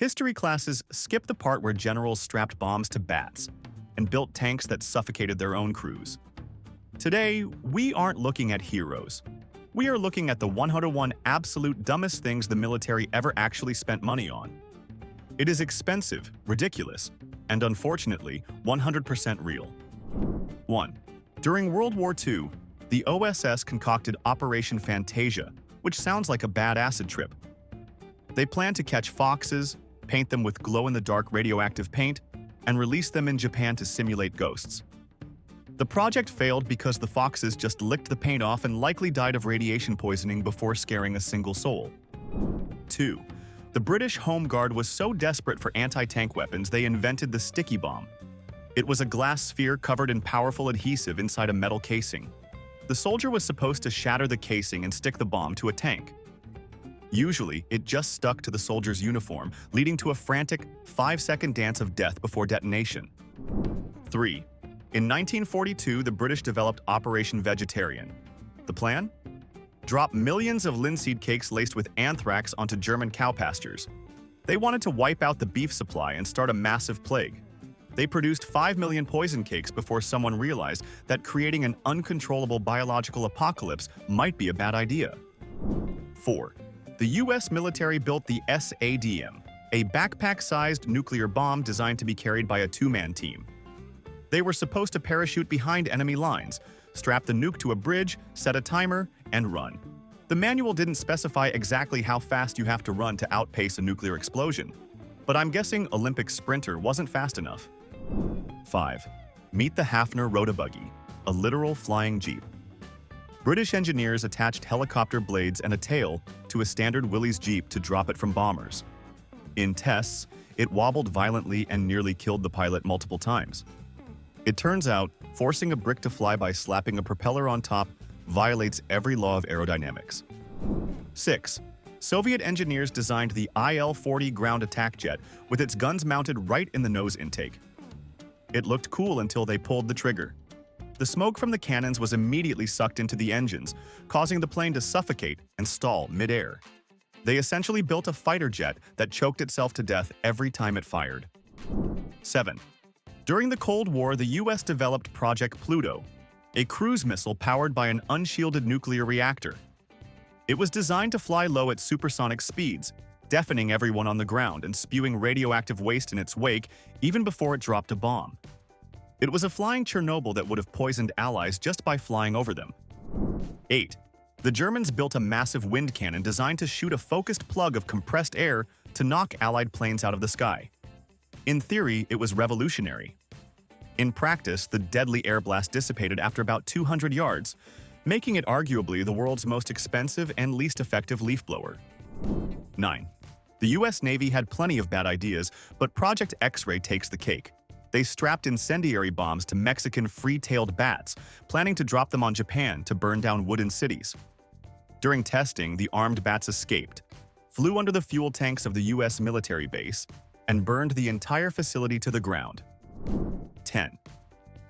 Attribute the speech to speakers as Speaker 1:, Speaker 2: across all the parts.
Speaker 1: History classes skip the part where generals strapped bombs to bats and built tanks that suffocated their own crews. Today, we aren't looking at heroes. We are looking at the 101 absolute dumbest things the military ever actually spent money on. It is expensive, ridiculous, and unfortunately, 100% real. 1. During World War II, the OSS concocted Operation Fantasia, which sounds like a bad acid trip. They planned to catch foxes, paint them with glow-in-the-dark radioactive paint, and release them in Japan to simulate ghosts. The project failed because the foxes just licked the paint off and likely died of radiation poisoning before scaring a single soul. 2. The British Home Guard was so desperate for anti-tank weapons they invented the sticky bomb. It was a glass sphere covered in powerful adhesive inside a metal casing. The soldier was supposed to shatter the casing and stick the bomb to a tank. Usually, it just stuck to the soldier's uniform, leading to a frantic 5-second dance of death before detonation. 3. In 1942, the British developed Operation Vegetarian. The plan? Drop millions of linseed cakes laced with anthrax onto German cow pastures. They wanted to wipe out the beef supply and start a massive plague. They produced 5 million poison cakes before someone realized that creating an uncontrollable biological apocalypse might be a bad idea. 4. The US military built the SADM, a backpack-sized nuclear bomb designed to be carried by a two-man team. They were supposed to parachute behind enemy lines, strap the nuke to a bridge, set a timer, and run. The manual didn't specify exactly how fast you have to run to outpace a nuclear explosion, but I'm guessing Olympic sprinter wasn't fast enough. 5. Meet the Hafner Rota-Buggy, a literal flying jeep. British engineers attached helicopter blades and a tail to a standard Willys Jeep to drop it from bombers. In tests, it wobbled violently and nearly killed the pilot multiple times. It turns out, forcing a brick to fly by slapping a propeller on top violates every law of aerodynamics. 6. Soviet engineers designed the IL-40 ground attack jet with its guns mounted right in the nose intake. It looked cool until they pulled the trigger. The smoke from the cannons was immediately sucked into the engines, causing the plane to suffocate and stall mid-air. They essentially built a fighter jet that choked itself to death every time it fired. 7. During the Cold War, the US developed Project Pluto, a cruise missile powered by an unshielded nuclear reactor. It was designed to fly low at supersonic speeds, deafening everyone on the ground and spewing radioactive waste in its wake even before it dropped a bomb. It was a flying Chernobyl that would have poisoned allies just by flying over them. 8. The Germans built a massive wind cannon designed to shoot a focused plug of compressed air to knock Allied planes out of the sky. In theory, it was revolutionary. In practice, the deadly air blast dissipated after about 200 yards, making it arguably the world's most expensive and least effective leaf blower. 9. The US Navy had plenty of bad ideas, but Project X-Ray takes the cake. They strapped incendiary bombs to Mexican free-tailed bats, planning to drop them on Japan to burn down wooden cities. During testing, the armed bats escaped, flew under the fuel tanks of the US military base, and burned the entire facility to the ground. 10.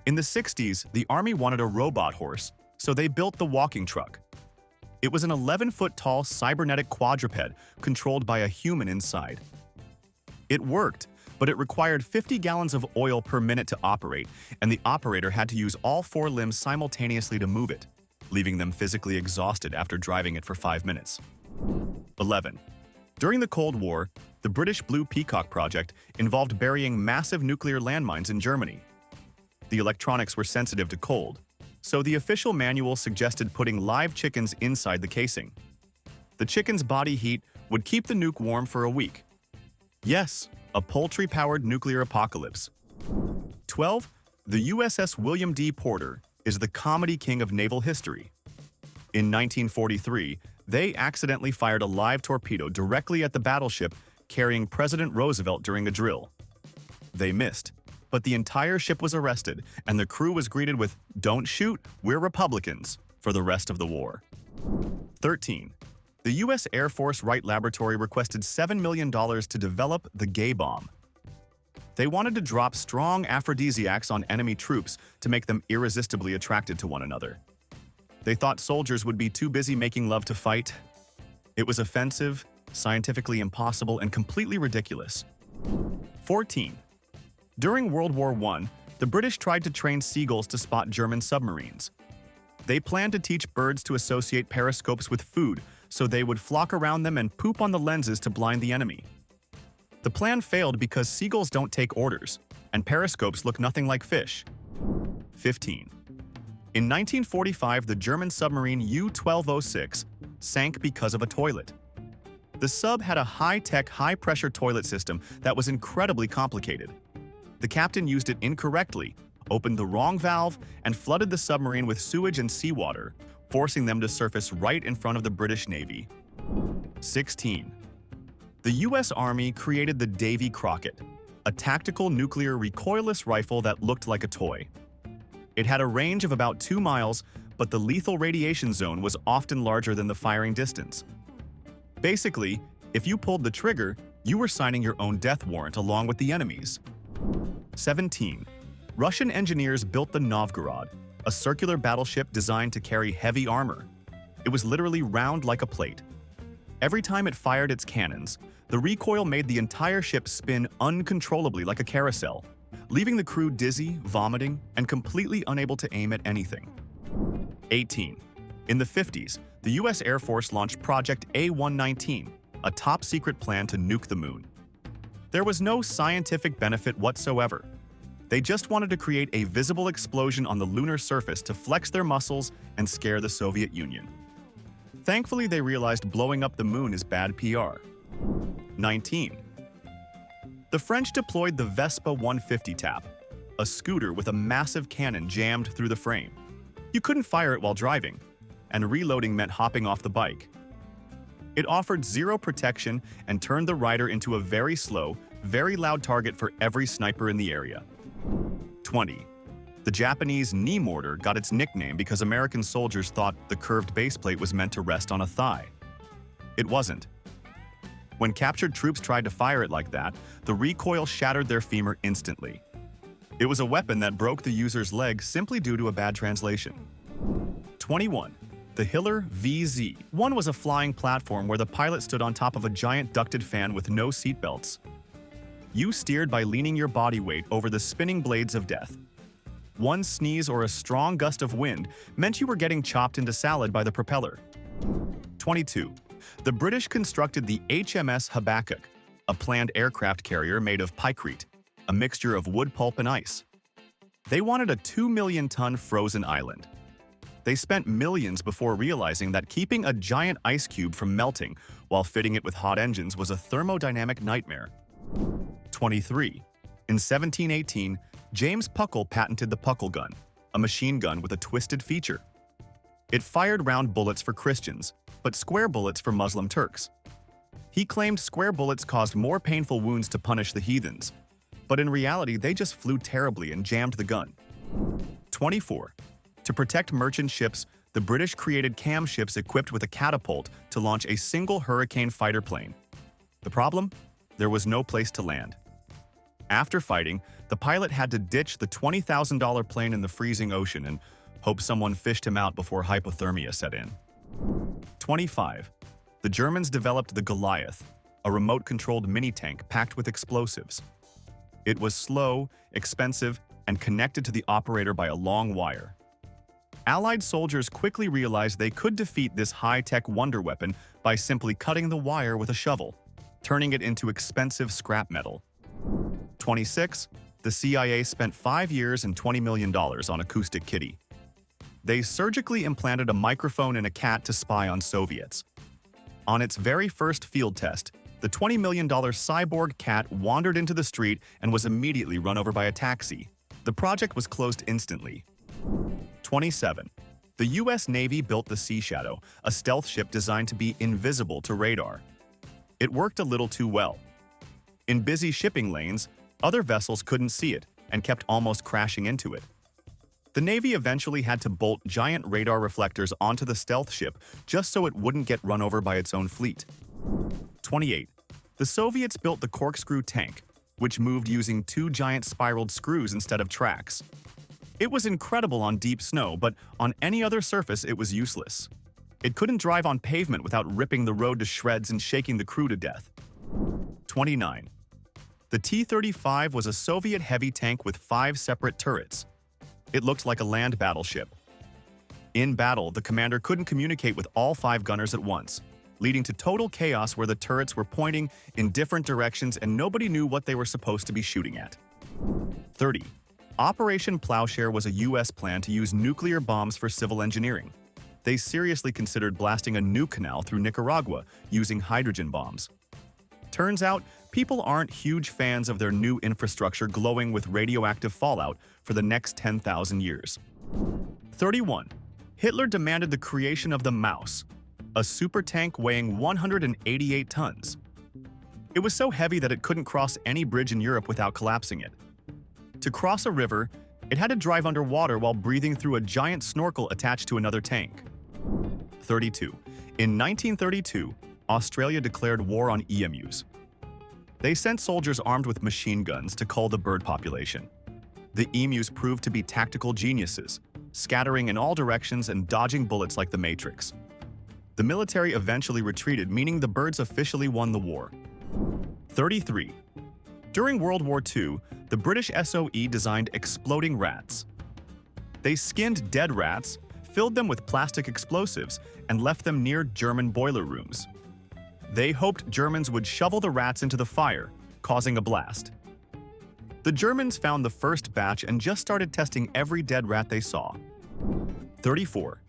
Speaker 1: In the 60s, the Army wanted a robot horse, so they built the walking truck. It was an 11-foot-tall cybernetic quadruped controlled by a human inside. It worked, but it required 50 gallons of oil per minute to operate, and the operator had to use all 4 limbs simultaneously to move it, leaving them physically exhausted after driving it for 5 minutes. 11. During the Cold War, the British Blue Peacock project involved burying massive nuclear landmines in Germany. The electronics were sensitive to cold, so the official manual suggested putting live chickens inside the casing. The chicken's body heat would keep the nuke warm for a week. Yes, a poultry-powered nuclear apocalypse. 12. The USS William D. Porter is the comedy king of naval history. In 1943, they accidentally fired a live torpedo directly at the battleship carrying President Roosevelt during a drill. They missed, but the entire ship was arrested, and the crew was greeted with "Don't shoot, we're Republicans" for the rest of the war. 13. The U.S. Air Force Wright Laboratory requested $7 million to develop the gay bomb. They wanted to drop strong aphrodisiacs on enemy troops to make them irresistibly attracted to one another. They thought soldiers would be too busy making love to fight. It was offensive, scientifically impossible and completely ridiculous. 14. During World War I, the British tried to train seagulls to spot German submarines. They planned to teach birds to associate periscopes with food, so they would flock around them and poop on the lenses to blind the enemy. The plan failed because seagulls don't take orders, and periscopes look nothing like fish. 15. In 1945, the German submarine U-1206 sank because of a toilet. The sub had a high-tech, high-pressure toilet system that was incredibly complicated. The captain used it incorrectly, opened the wrong valve, and flooded the submarine with sewage and seawater, forcing them to surface right in front of the British Navy. 16. The U.S. Army created the Davy Crockett, a tactical nuclear recoilless rifle that looked like a toy. It had a range of about 2 miles, but the lethal radiation zone was often larger than the firing distance. Basically, if you pulled the trigger, you were signing your own death warrant along with the enemy's. 17. Russian engineers built the Novgorod, a circular battleship designed to carry heavy armor. It was literally round like a plate. Every time it fired its cannons, the recoil made the entire ship spin uncontrollably like a carousel, leaving the crew dizzy, vomiting, and completely unable to aim at anything. 18. In the 50s, the U.S. Air Force launched Project A-119, a top-secret plan to nuke the moon. There was no scientific benefit whatsoever. They just wanted to create a visible explosion on the lunar surface to flex their muscles and scare the Soviet Union. Thankfully, they realized blowing up the moon is bad PR. 19. The French deployed the Vespa 150 Tap, a scooter with a massive cannon jammed through the frame. You couldn't fire it while driving, and reloading meant hopping off the bike. It offered zero protection and turned the rider into a very slow, very loud target for every sniper in the area. 20. The Japanese knee mortar got its nickname because American soldiers thought the curved baseplate was meant to rest on a thigh. It wasn't. When captured troops tried to fire it like that, the recoil shattered their femur instantly. It was a weapon that broke the user's leg simply due to a bad translation. 21. The Hiller VZ-1 was a flying platform where the pilot stood on top of a giant ducted fan with no seatbelts. You steered by leaning your body weight over the spinning blades of death. One sneeze or a strong gust of wind meant you were getting chopped into salad by the propeller. 22. The British constructed the HMS Habakkuk, a planned aircraft carrier made of pykrete, a mixture of wood pulp and ice. They wanted a 2-million-ton frozen island. They spent millions before realizing that keeping a giant ice cube from melting while fitting it with hot engines was a thermodynamic nightmare. 23. In 1718, James Puckle patented the Puckle gun, a machine gun with a twisted feature. It fired round bullets for Christians, but square bullets for Muslim Turks. He claimed square bullets caused more painful wounds to punish the heathens, but in reality they just flew terribly and jammed the gun. 24. To protect merchant ships, the British created cam ships equipped with a catapult to launch a single Hurricane fighter plane. The problem? There was no place to land. After fighting, the pilot had to ditch the $20,000 plane in the freezing ocean and hope someone fished him out before hypothermia set in. 25. The Germans developed the Goliath, a remote-controlled mini-tank packed with explosives. It was slow, expensive, and connected to the operator by a long wire. Allied soldiers quickly realized they could defeat this high-tech wonder weapon by simply cutting the wire with a shovel, turning it into expensive scrap metal. 26. The CIA spent 5 years and $20 million on Acoustic Kitty. They surgically implanted a microphone in a cat to spy on Soviets. On its very first field test, the $20 million cyborg cat wandered into the street and was immediately run over by a taxi. The project was closed instantly. 27. The U.S. Navy built the Sea Shadow, a stealth ship designed to be invisible to radar. It worked a little too well. In busy shipping lanes, other vessels couldn't see it and kept almost crashing into it. The Navy eventually had to bolt giant radar reflectors onto the stealth ship just so it wouldn't get run over by its own fleet. 28. The Soviets built the corkscrew tank, which moved using 2 giant spiraled screws instead of tracks. It was incredible on deep snow, but on any other surface it was useless. It couldn't drive on pavement without ripping the road to shreds and shaking the crew to death. 29. The T-35 was a Soviet heavy tank with 5 separate turrets. It looked like a land battleship. In battle, the commander couldn't communicate with all 5 gunners at once, leading to total chaos where the turrets were pointing in different directions and nobody knew what they were supposed to be shooting at. 30. Operation Plowshare was a U.S. plan to use nuclear bombs for civil engineering. They seriously considered blasting a nuke canal through Nicaragua using hydrogen bombs. Turns out, people aren't huge fans of their new infrastructure glowing with radioactive fallout for the next 10,000 years. 31. Hitler demanded the creation of the Maus, a super tank weighing 188 tons. It was so heavy that it couldn't cross any bridge in Europe without collapsing it. To cross a river, it had to drive underwater while breathing through a giant snorkel attached to another tank. 32. In 1932, Australia declared war on emus. They sent soldiers armed with machine guns to cull the bird population. The emus proved to be tactical geniuses, scattering in all directions and dodging bullets like the Matrix. The military eventually retreated, meaning the birds officially won the war. 33. During World War II, the British SOE designed exploding rats. They skinned dead rats, filled them with plastic explosives, and left them near German boiler rooms. They hoped Germans would shovel the rats into the fire, causing a blast. The Germans found the first batch and just started testing every dead rat they saw. 34.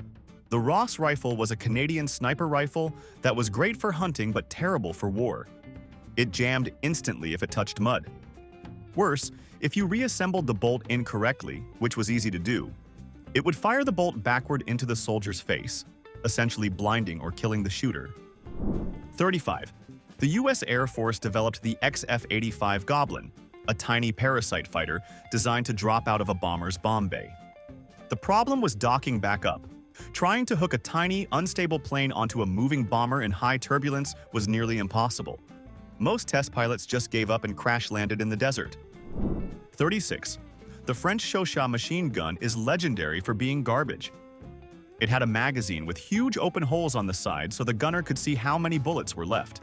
Speaker 1: The Ross rifle was a Canadian sniper rifle that was great for hunting but terrible for war. It jammed instantly if it touched mud. Worse, if you reassembled the bolt incorrectly, which was easy to do, it would fire the bolt backward into the soldier's face, essentially blinding or killing the shooter. 35. The U.S. Air Force developed the XF-85 Goblin, a tiny parasite fighter designed to drop out of a bomber's bomb bay. The problem was docking back up. Trying to hook a tiny, unstable plane onto a moving bomber in high turbulence was nearly impossible. Most test pilots just gave up and crash-landed in the desert. 36. The French Chauchat machine gun is legendary for being garbage. It had a magazine with huge open holes on the side so the gunner could see how many bullets were left.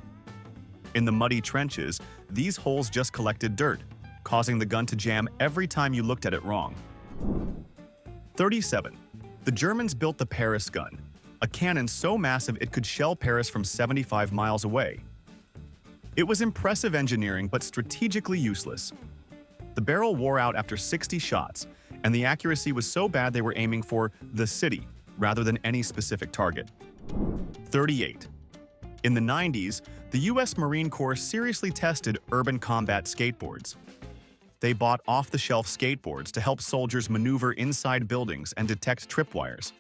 Speaker 1: In the muddy trenches, these holes just collected dirt, causing the gun to jam every time you looked at it wrong. 37. The Germans built the Paris gun, a cannon so massive it could shell Paris from 75 miles away. It was impressive engineering but strategically useless. The barrel wore out after 60 shots, and the accuracy was so bad they were aiming for the city rather than any specific target. 38. In the 90s, the U.S. Marine Corps seriously tested urban combat skateboards. They bought off-the-shelf skateboards to help soldiers maneuver inside buildings and detect tripwires.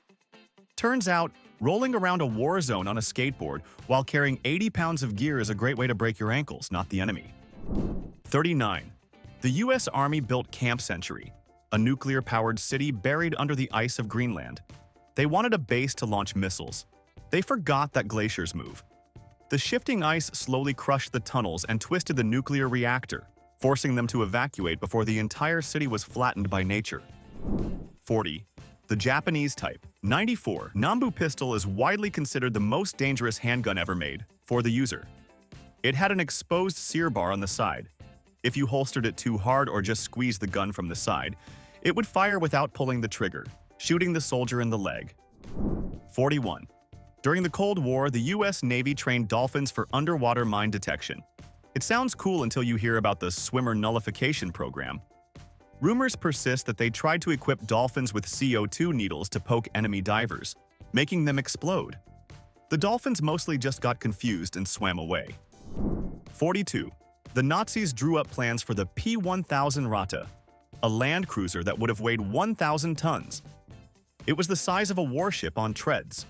Speaker 1: Turns out, rolling around a war zone on a skateboard while carrying 80 pounds of gear is a great way to break your ankles, not the enemy. 39. The U.S. Army built Camp Century, a nuclear-powered city buried under the ice of Greenland. They wanted a base to launch missiles. They forgot that glaciers move. The shifting ice slowly crushed the tunnels and twisted the nuclear reactor, forcing them to evacuate before the entire city was flattened by nature. 40. The Japanese Type 94 Nambu pistol is widely considered the most dangerous handgun ever made for the user. It had an exposed sear bar on the side. If you holstered it too hard or just squeezed the gun from the side, it would fire without pulling the trigger, shooting the soldier in the leg. 41. During the Cold War, the U.S. Navy trained dolphins for underwater mine detection. It sounds cool until you hear about the swimmer nullification program. Rumors persist that they tried to equip dolphins with CO2 needles to poke enemy divers, making them explode. The dolphins mostly just got confused and swam away. 42. The Nazis drew up plans for the P-1000 Rata, a land cruiser that would have weighed 1,000 tons. It was the size of a warship on treads.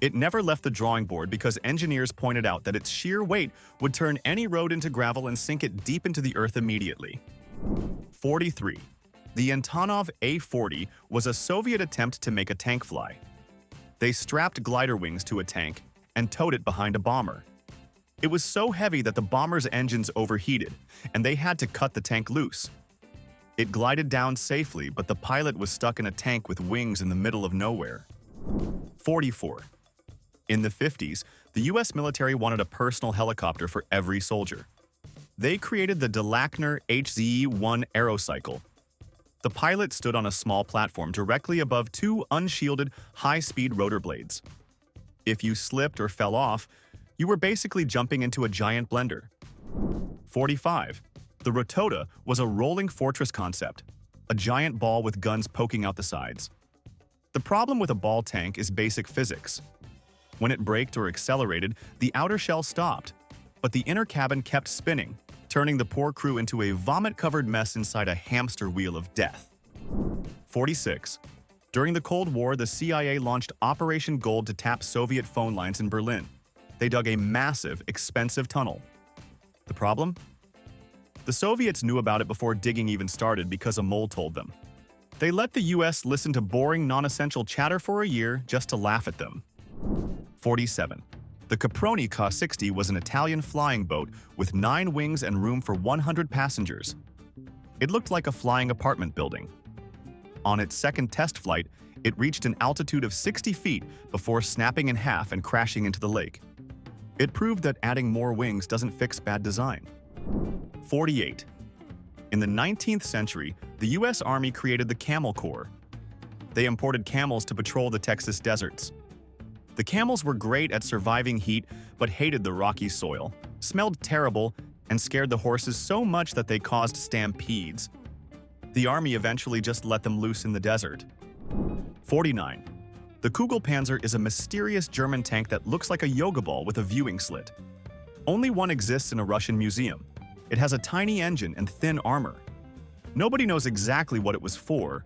Speaker 1: It never left the drawing board because engineers pointed out that its sheer weight would turn any road into gravel and sink it deep into the earth immediately. 43. The Antonov A-40 was a Soviet attempt to make a tank fly. They strapped glider wings to a tank and towed it behind a bomber. It was so heavy that the bomber's engines overheated, and they had to cut the tank loose. It glided down safely, but the pilot was stuck in a tank with wings in the middle of nowhere. 44. In the 50s, the US military wanted a personal helicopter for every soldier. They created the Delackner HZE-1 aerocycle. The pilot stood on a small platform directly above two unshielded, high-speed rotor blades. If you slipped or fell off, you were basically jumping into a giant blender. 45. The Rotota was a rolling fortress concept, a giant ball with guns poking out the sides. The problem with a ball tank is basic physics. When it braked or accelerated, the outer shell stopped, but the inner cabin kept spinning, turning the poor crew into a vomit-covered mess inside a hamster wheel of death. 46. During the Cold War, the CIA launched Operation Gold to tap Soviet phone lines in Berlin. They dug a massive, expensive tunnel. The problem? The Soviets knew about it before digging even started because a mole told them. They let the US listen to boring, non-essential chatter for a year just to laugh at them. 47. The Caproni Ca-60 was an Italian flying boat with 9 wings and room for 100 passengers. It looked like a flying apartment building. On its second test flight, it reached an altitude of 60 feet before snapping in half and crashing into the lake. It proved that adding more wings doesn't fix bad design. 48. In the 19th century, the U.S. Army created the Camel Corps. They imported camels to patrol the Texas deserts. The camels were great at surviving heat, but hated the rocky soil, smelled terrible, and scared the horses so much that they caused stampedes. The army eventually just let them loose in the desert. 49. The Kugelpanzer is a mysterious German tank that looks like a yoga ball with a viewing slit. Only one exists in a Russian museum. It has a tiny engine and thin armor. Nobody knows exactly what it was for,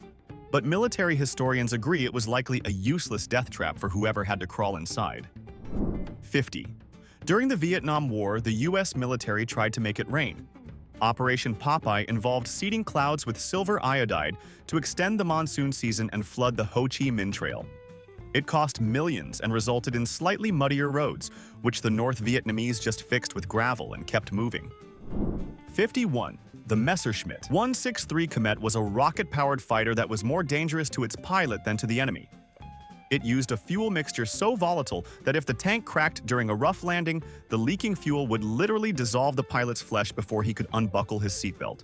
Speaker 1: but military historians agree it was likely a useless death trap for whoever had to crawl inside. 50. During the Vietnam War, the U.S. military tried to make it rain. Operation Popeye involved seeding clouds with silver iodide to extend the monsoon season and flood the Ho Chi Minh Trail. It cost millions and resulted in slightly muddier roads, which the North Vietnamese just fixed with gravel and kept moving. 51. The Messerschmitt 163 Comet was a rocket-powered fighter that was more dangerous to its pilot than to the enemy. It used a fuel mixture so volatile that if the tank cracked during a rough landing, the leaking fuel would literally dissolve the pilot's flesh before he could unbuckle his seatbelt.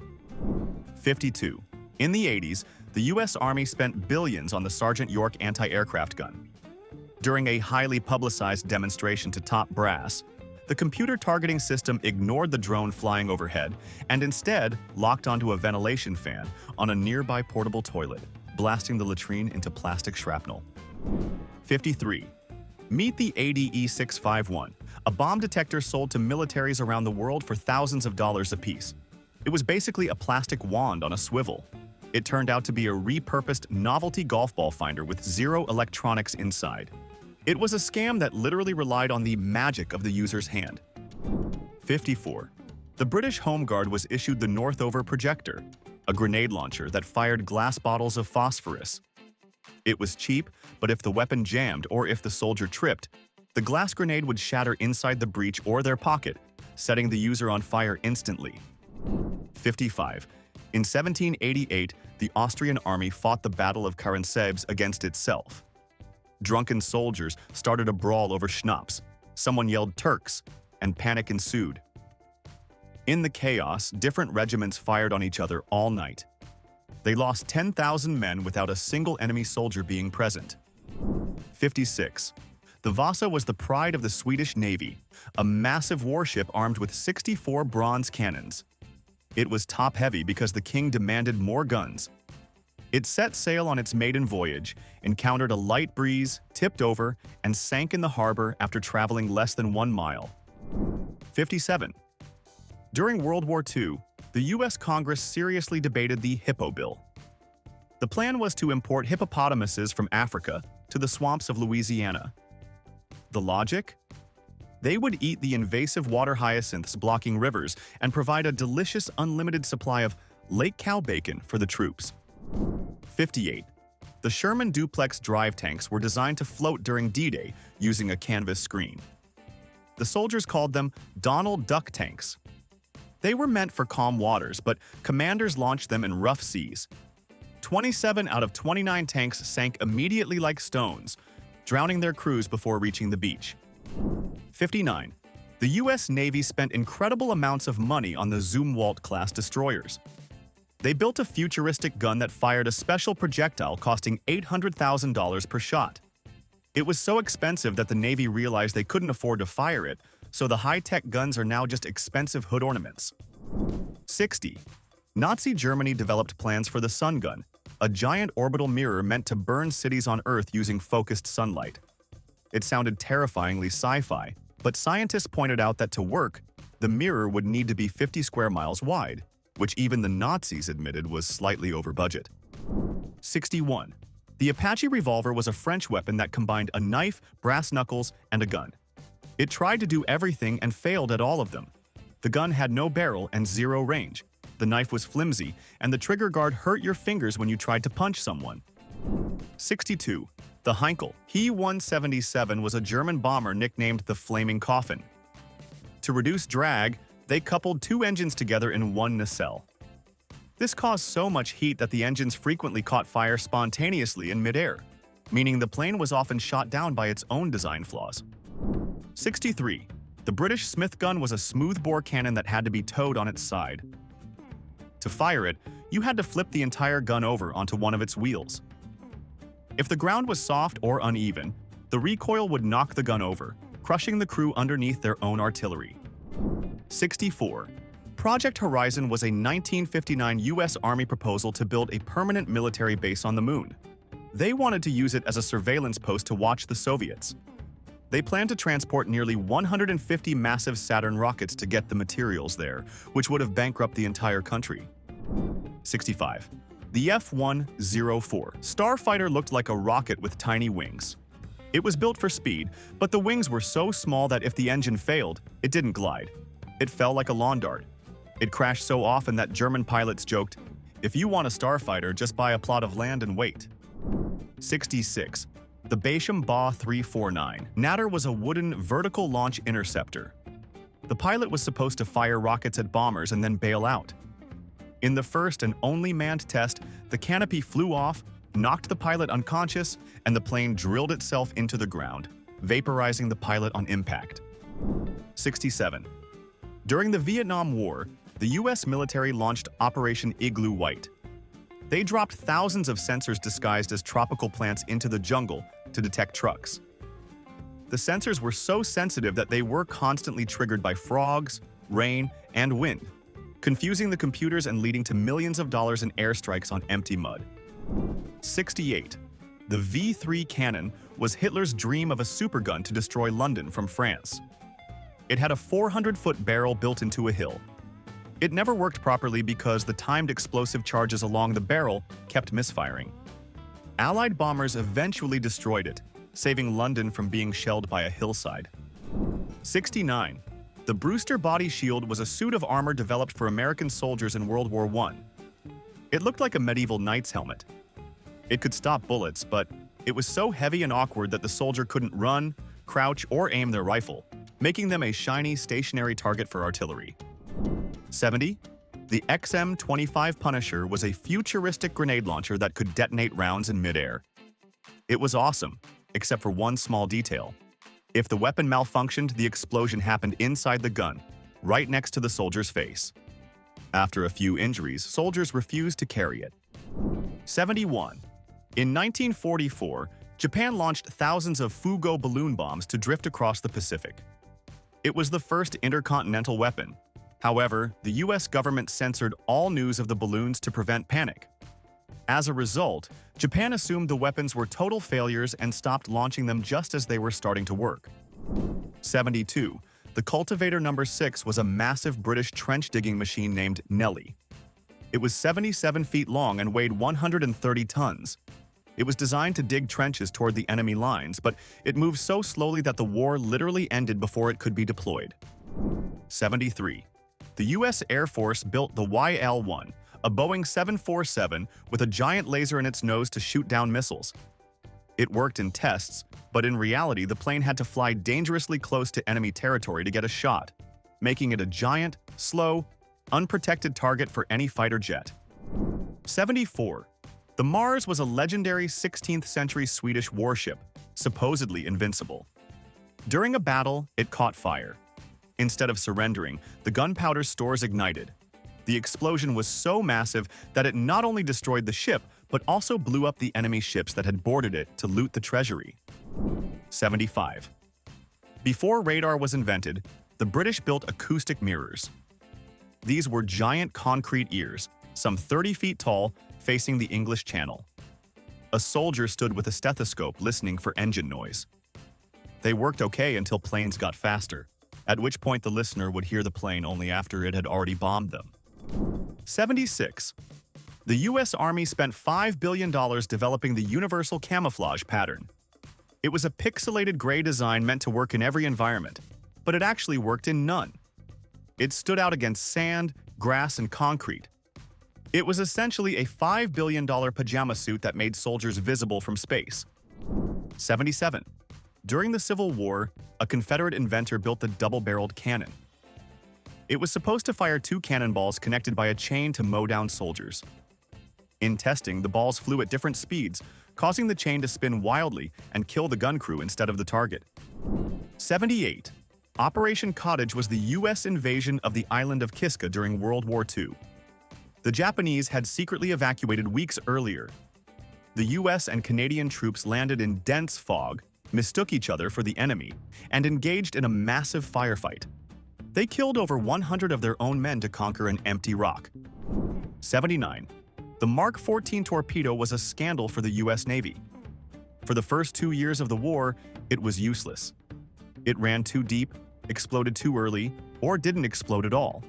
Speaker 1: 52. In the 80s, the U.S. Army spent billions on the Sergeant York anti-aircraft gun. During a highly publicized demonstration to top brass, the computer targeting system ignored the drone flying overhead and instead locked onto a ventilation fan on a nearby portable toilet, blasting the latrine into plastic shrapnel. 53. Meet the ADE-651, a bomb detector sold to militaries around the world for thousands of dollars apiece. It was basically a plastic wand on a swivel. It turned out to be a repurposed novelty golf ball finder with zero electronics inside. It was a scam that literally relied on the magic of the user's hand. 54. The British Home Guard was issued the Northover projector, a grenade launcher that fired glass bottles of phosphorus. It was cheap, but if the weapon jammed or if the soldier tripped, the glass grenade would shatter inside the breech or their pocket, setting the user on fire instantly. 55. In 1788, the Austrian army fought the Battle of Caransebe's against itself. Drunken soldiers started a brawl over schnapps. Someone yelled "Turks," and panic ensued. In the chaos, different regiments fired on each other all night. They lost 10,000 men without a single enemy soldier being present. 56. The Vasa was the pride of the Swedish Navy, a massive warship armed with 64 bronze cannons. It was top-heavy because the king demanded more guns. It set sail on its maiden voyage, encountered a light breeze, tipped over, and sank in the harbor after traveling less than 1 mile. 57. During World War II, the U.S. Congress seriously debated the Hippo Bill. The plan was to import hippopotamuses from Africa to the swamps of Louisiana. The logic? They would eat the invasive water hyacinths blocking rivers and provide a delicious unlimited supply of lake cow bacon for the troops. 58. The Sherman duplex drive tanks were designed to float during D-Day using a canvas screen. The soldiers called them Donald Duck tanks. They were meant for calm waters, but commanders launched them in rough seas. 27 out of 29 tanks sank immediately like stones, drowning their crews before reaching the beach. 59. The U.S. Navy spent incredible amounts of money on the Zumwalt-class destroyers. They built a futuristic gun that fired a special projectile costing $800,000 per shot. It was so expensive that the Navy realized they couldn't afford to fire it, so the high-tech guns are now just expensive hood ornaments. 60. Nazi Germany developed plans for the sun gun, a giant orbital mirror meant to burn cities on Earth using focused sunlight. It sounded terrifyingly sci-fi, but scientists pointed out that to work, the mirror would need to be 50 square miles wide, which even the Nazis admitted was slightly over budget. 61. The Apache revolver was a French weapon that combined a knife, brass knuckles, and a gun. It tried to do everything and failed at all of them. The gun had no barrel and zero range. The knife was flimsy, and the trigger guard hurt your fingers when you tried to punch someone. 62. The Heinkel He-177 was a German bomber nicknamed the Flaming Coffin. To reduce drag, they coupled two engines together in one nacelle. This caused so much heat that the engines frequently caught fire spontaneously in midair, meaning the plane was often shot down by its own design flaws. 63. The British Smith gun was a smoothbore cannon that had to be towed on its side. To fire it, you had to flip the entire gun over onto one of its wheels. If the ground was soft or uneven, the recoil would knock the gun over, crushing the crew underneath their own artillery. 64. Project Horizon was a 1959 U.S. Army proposal to build a permanent military base on the moon. They wanted to use it as a surveillance post to watch the Soviets. They planned to transport nearly 150 massive Saturn rockets to get the materials there, which would have bankrupted the entire country. 65. The F-104 starfighter looked like a rocket with tiny wings. It was built for speed, but the wings were so small that if the engine failed, it didn't glide. It fell like a lawn dart. It crashed so often that German pilots joked, "If you want a starfighter, just buy a plot of land and wait." 66. The Basham Ba 349 Natter was a wooden vertical launch interceptor. The pilot was supposed to fire rockets at bombers and then bail out. In the first and only manned test, the canopy flew off, knocked the pilot unconscious, and the plane drilled itself into the ground, vaporizing the pilot on impact. 67. During the Vietnam War, the U.S. military launched Operation Igloo White. They dropped thousands of sensors disguised as tropical plants into the jungle to detect trucks. The sensors were so sensitive that they were constantly triggered by frogs, rain, and wind, confusing the computers and leading to millions of dollars in airstrikes on empty mud. 68. The V3 cannon was Hitler's dream of a supergun to destroy London from France. It had a 400-foot barrel built into a hill. It never worked properly because the timed explosive charges along the barrel kept misfiring. Allied bombers eventually destroyed it, saving London from being shelled by a hillside. 69. The Brewster Body Shield was a suit of armor developed for American soldiers in World War I. It looked like a medieval knight's helmet. It could stop bullets, but it was so heavy and awkward that the soldier couldn't run, crouch, or aim their rifle, making them a shiny, stationary target for artillery. 70. The XM-25 Punisher was a futuristic grenade launcher that could detonate rounds in midair. It was awesome, except for one small detail. If the weapon malfunctioned, the explosion happened inside the gun, right next to the soldier's face. After a few injuries, soldiers refused to carry it. 71. In 1944, Japan launched thousands of Fugo balloon bombs to drift across the Pacific. It was the first intercontinental weapon. However, the U.S. government censored all news of the balloons to prevent panic. As a result, Japan assumed the weapons were total failures and stopped launching them just as they were starting to work. 72. The Cultivator No. 6 was a massive British trench-digging machine named Nellie. It was 77 feet long and weighed 130 tons. It was designed to dig trenches toward the enemy lines, but it moved so slowly that the war literally ended before it could be deployed. 73. The U.S. Air Force built the YL-1, a Boeing 747 with a giant laser in its nose to shoot down missiles. It worked in tests, but in reality the plane had to fly dangerously close to enemy territory to get a shot, making it a giant, slow, unprotected target for any fighter jet. 74. The Mars was a legendary 16th-century Swedish warship, supposedly invincible. During a battle, it caught fire. Instead of surrendering, the gunpowder stores ignited. The explosion was so massive that it not only destroyed the ship, but also blew up the enemy ships that had boarded it to loot the treasury. 75. Before radar was invented, the British built acoustic mirrors. These were giant concrete ears, some 30 feet tall, facing the English Channel. A soldier stood with a stethoscope listening for engine noise. They worked okay until planes got faster, at which point the listener would hear the plane only after it had already bombed them. 76. The U.S. Army spent $5 billion developing the universal camouflage pattern. It was a pixelated gray design meant to work in every environment, but it actually worked in none. It stood out against sand, grass, and concrete. It was essentially a $5 billion pajama suit that made soldiers visible from space. 77. During the Civil War, a Confederate inventor built the double-barreled cannon. It was supposed to fire 2 cannonballs connected by a chain to mow down soldiers. In testing, the balls flew at different speeds, causing the chain to spin wildly and kill the gun crew instead of the target. 78. Operation Cottage was the U.S. invasion of the island of Kiska during World War II. The Japanese had secretly evacuated weeks earlier. The U.S. and Canadian troops landed in dense fog, mistook each other for the enemy, and engaged in a massive firefight. They killed over 100 of their own men to conquer an empty rock. 79. The Mark 14 torpedo was a scandal for the U.S. Navy. For the first 2 years of the war, it was useless. It ran too deep, exploded too early, or didn't explode at all.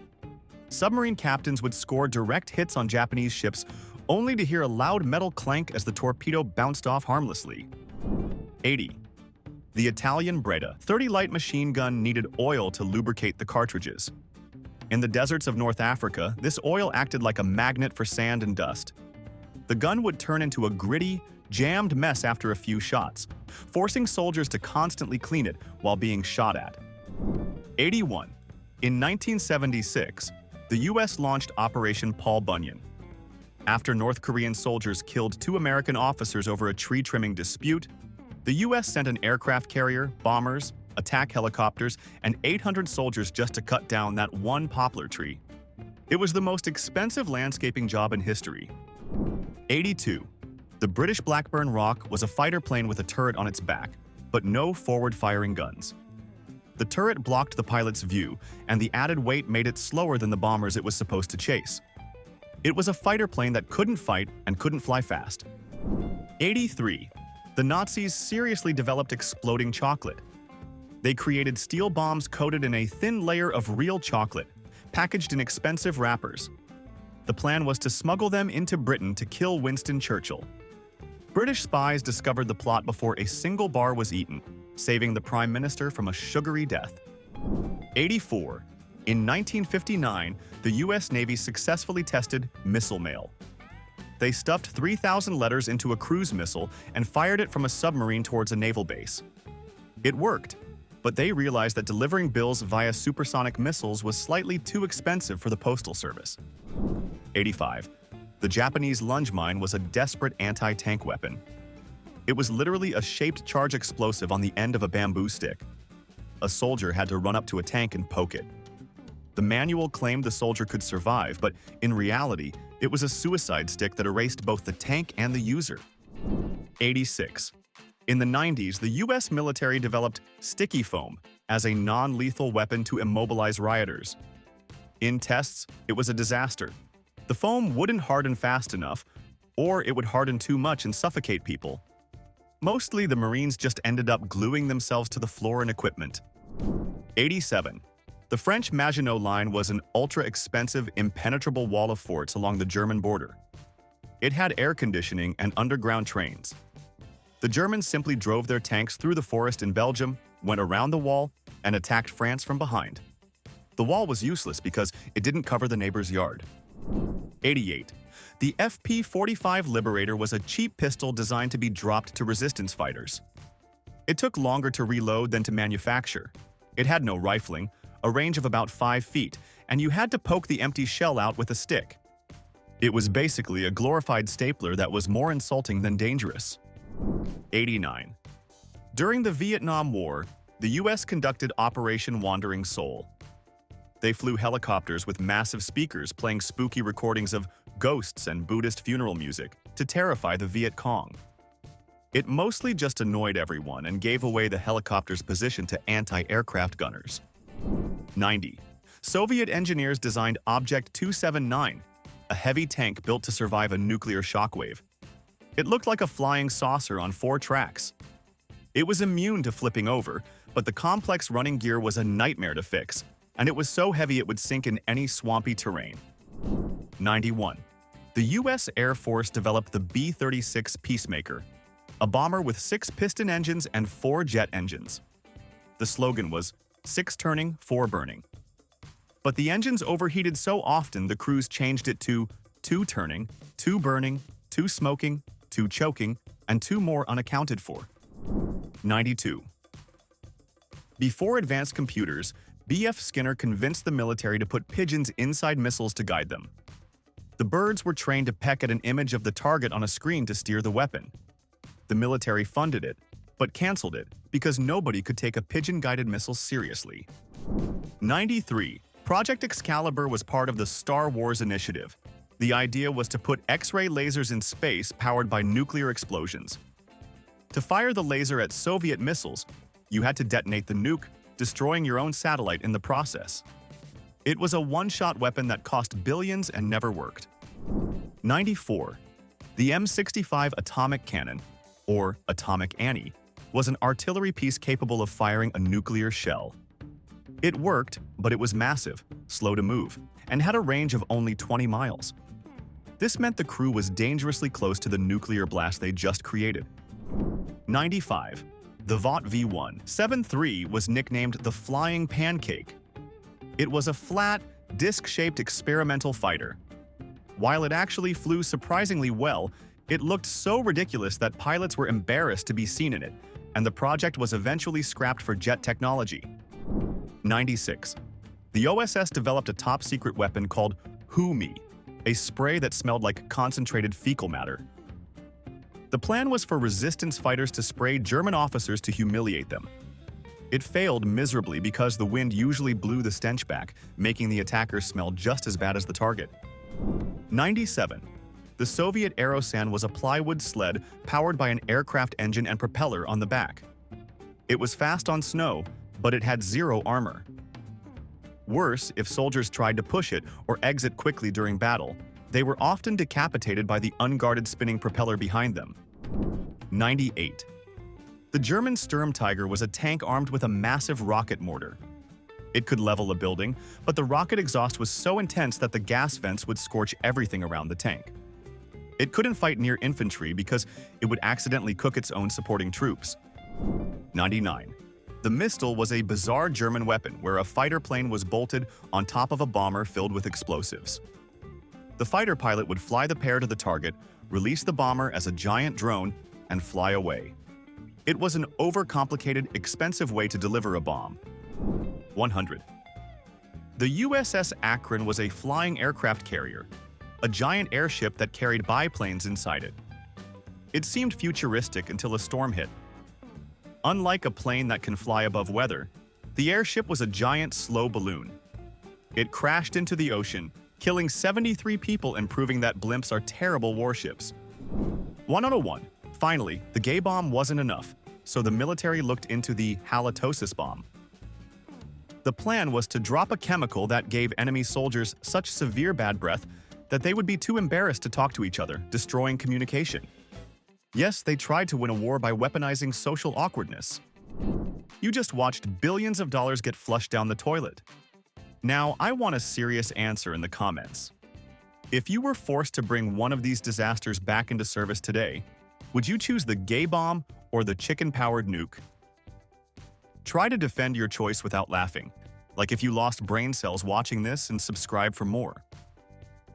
Speaker 1: Submarine captains would score direct hits on Japanese ships only to hear a loud metal clank as the torpedo bounced off harmlessly. 80. The Italian Breda 30 light machine gun needed oil to lubricate the cartridges. In the deserts of North Africa, this oil acted like a magnet for sand and dust. The gun would turn into a gritty, jammed mess after a few shots, forcing soldiers to constantly clean it while being shot at. 81. In 1976, the U.S. launched Operation Paul Bunyan. After North Korean soldiers killed 2 American officers over a tree trimming dispute, the U.S. sent an aircraft carrier, bombers, attack helicopters, and 800 soldiers just to cut down that one poplar tree. It was the most expensive landscaping job in history. 82. The British Blackburn Rock was a fighter plane with a turret on its back, but no forward-firing guns. The turret blocked the pilot's view, and the added weight made it slower than the bombers it was supposed to chase. It was a fighter plane that couldn't fight and couldn't fly fast. 83. The Nazis seriously developed exploding chocolate. They created steel bombs coated in a thin layer of real chocolate, packaged in expensive wrappers. The plan was to smuggle them into Britain to kill Winston Churchill. British spies discovered the plot before a single bar was eaten, saving the Prime Minister from a sugary death. 84. In 1959, the U.S. Navy successfully tested missile mail. They stuffed 3,000 letters into a cruise missile and fired it from a submarine towards a naval base. It worked, but they realized that delivering bills via supersonic missiles was slightly too expensive for the Postal Service. 85. The Japanese lunge mine was a desperate anti-tank weapon. It was literally a shaped charge explosive on the end of a bamboo stick. A soldier had to run up to a tank and poke it. The manual claimed the soldier could survive, but in reality, it was a suicide stick that erased both the tank and the user. 86. In the 90s, the U.S. military developed sticky foam as a non-lethal weapon to immobilize rioters. In tests, it was a disaster. The foam wouldn't harden fast enough, or it would harden too much and suffocate people. Mostly, the Marines just ended up gluing themselves to the floor and equipment. 87. The French Maginot Line was an ultra-expensive, impenetrable wall of forts along the German border. It had air conditioning and underground trains. The Germans simply drove their tanks through the forest in Belgium, went around the wall, and attacked France from behind. The wall was useless because it didn't cover the neighbor's yard. 88. The FP-45 Liberator was a cheap pistol designed to be dropped to resistance fighters. It took longer to reload than to manufacture. It had no rifling, a range of about 5 feet, and you had to poke the empty shell out with a stick. It was basically a glorified stapler that was more insulting than dangerous. 89. During the Vietnam War, the U.S. conducted Operation Wandering Soul. They flew helicopters with massive speakers playing spooky recordings of ghosts and Buddhist funeral music to terrify the Viet Cong. It mostly just annoyed everyone and gave away the helicopter's position to anti-aircraft gunners. 90. Soviet engineers designed Object 279, a heavy tank built to survive a nuclear shockwave. It looked like a flying saucer on 4 tracks. It was immune to flipping over, but the complex running gear was a nightmare to fix, and it was so heavy it would sink in any swampy terrain. 91. The U.S. Air Force developed the B-36 Peacemaker, a bomber with 6 piston engines and 4 jet engines. The slogan was, 6 turning, 4 burning. But the engines overheated so often the crews changed it to 2 turning, 2 burning, 2 smoking, 2 choking, and 2 more unaccounted for. 92. Before advanced computers, B.F. Skinner convinced the military to put pigeons inside missiles to guide them. The birds were trained to peck at an image of the target on a screen to steer the weapon. The military funded it, but canceled it because nobody could take a pigeon-guided missile seriously. 93. Project Excalibur was part of the Star Wars initiative. The idea was to put X-ray lasers in space powered by nuclear explosions. To fire the laser at Soviet missiles, you had to detonate the nuke, destroying your own satellite in the process. It was a one-shot weapon that cost billions and never worked. 94. The M65 atomic cannon, or Atomic Annie, was an artillery piece capable of firing a nuclear shell. It worked, but it was massive, slow to move, and had a range of only 20 miles. This meant the crew was dangerously close to the nuclear blast they just created. 95. The Vought V173 was nicknamed the Flying Pancake. It was a flat, disc-shaped experimental fighter. While it actually flew surprisingly well, it looked so ridiculous that pilots were embarrassed to be seen in it, and the project was eventually scrapped for jet technology. 96. The OSS developed a top-secret weapon called Humi, a spray that smelled like concentrated fecal matter. The plan was for resistance fighters to spray German officers to humiliate them. It failed miserably because the wind usually blew the stench back, making the attackers smell just as bad as the target. 97. The Soviet Aerosan was a plywood sled powered by an aircraft engine and propeller on the back. It was fast on snow, but it had 0 armor. Worse, if soldiers tried to push it or exit quickly during battle, they were often decapitated by the unguarded spinning propeller behind them. 98. The German Sturmtiger was a tank armed with a massive rocket mortar. It could level a building, but the rocket exhaust was so intense that the gas vents would scorch everything around the tank. It couldn't fight near infantry because it would accidentally cook its own supporting troops. 99. The Mistel was a bizarre German weapon where a fighter plane was bolted on top of a bomber filled with explosives. The fighter pilot would fly the pair to the target, release the bomber as a giant drone, and fly away. It was an overcomplicated, expensive way to deliver a bomb. 100. The USS Akron was a flying aircraft carrier, a giant airship that carried biplanes inside it. It seemed futuristic until a storm hit. Unlike a plane that can fly above weather, the airship was a giant, slow balloon. It crashed into the ocean, killing 73 people and proving that blimps are terrible warships. 101. Finally, the gay bomb wasn't enough, so the military looked into the halitosis bomb. The plan was to drop a chemical that gave enemy soldiers such severe bad breath that they would be too embarrassed to talk to each other, destroying communication. Yes, they tried to win a war by weaponizing social awkwardness. You just watched billions of dollars get flushed down the toilet. Now, I want a serious answer in the comments. If you were forced to bring one of these disasters back into service today, would you choose the gay bomb or the chicken-powered nuke? Try to defend your choice without laughing, like if you lost brain cells watching this, and subscribe for more.